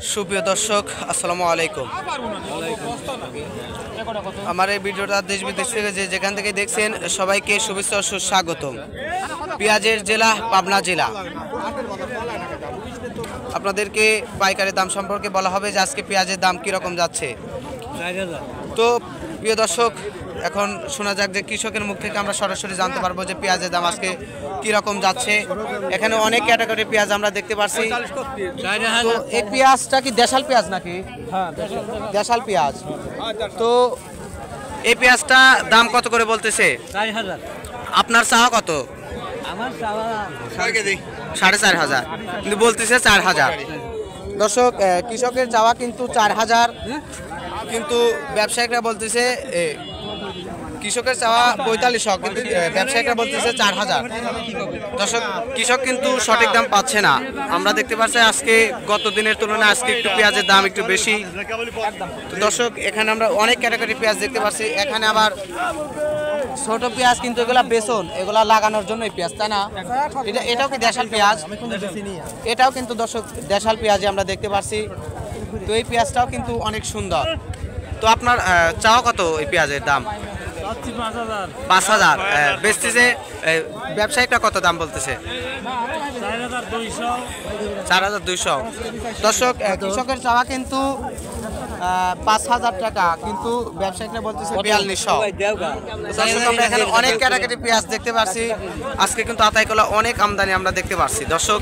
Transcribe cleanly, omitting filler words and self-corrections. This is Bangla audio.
সুপ্রিয় দর্শক, আসসালামু আলাইকুম। আমার এই ভিডিওটা দেশ বিদেশ থেকে যেখান থেকে দেখছেন সবাইকে শুভেচ্ছা ও সুস্বাগতম। পেঁয়াজের জেলা পাবনা জেলা। আপনাদেরকে পাইকারি দাম সম্পর্কে বলা হবে যে আজকে পেঁয়াজের দাম কীরকম যাচ্ছে। তো প্রিয় দর্শক, এখন শোনা যাক যে কৃষকের মুখ থেকে আমরা সরাসরি জানতে পারবো যে পেঁয়াজের দাম আজকে কীরকম যাচ্ছে। এখানে অনেক ক্যাটাগরি পেঁয়াজ আমরা দেখতে পাচ্ছি। তো এই পেঁয়াজটা কি দেশাল পেঁয়াজ নাকি? দেশাল পেঁয়াজ। তো এই পেঁয়াজটা দাম কত করে বলতেছে? 4,000। আপনার চাওয়া কত? আমার চাওয়া 4,500, কিন্তু বলতেছে 4,000। দর্শক, কৃষকের চাওয়া কিন্তু 4,000, কিন্তু ব্যবসায়িকরা বলতেছে কৃষকের চাওয়া 4500, কিন্তু ব্যবসায়িকরা বলতেছে 4,000। দর্শক, কৃষক কিন্তু সঠিক দাম পাচ্ছে না। আমরা দেখতে পাচ্ছি আজকে গত দিনের তুলনায় আজকে একটু পেঁয়াজের দাম একটু বেশি। তো দর্শক, এখানে আমরা অনেক ক্যাটাগরি পেঁয়াজ দেখতে পাচ্ছি। এখানে আবার ছোট পেঁয়াজ, কিন্তু এগুলা বেসন, এগুলা লাগানোর জন্য এই পেঁয়াজ, তাই না? এটাও কি দেশাল পেঁয়াজ? এটাও কিন্তু দর্শক দেশাল পেঁয়াজই আমরা দেখতে পাচ্ছি। তো এই পেঁয়াজটাও কিন্তু অনেক সুন্দর। তো আপনার চাওয়া কত এই পেঁয়াজের দাম? 5,000। বেচতেছে ব্যবসায়িকটা কত দাম বলতেছে? 4,200। দর্শক, কৃষকের চাওয়া কিন্তু 5,000 টাকা, কিন্তু ব্যবসায়িকরা বলতেছে 4200। আমরা এখানে অনেক ক্যাটাগরি পেঁয়াজ দেখতে পাচ্ছি। আজকে কিন্তু আতাইকলা অনেক আমদানি আমরা দেখতে পাচ্ছি। দর্শক,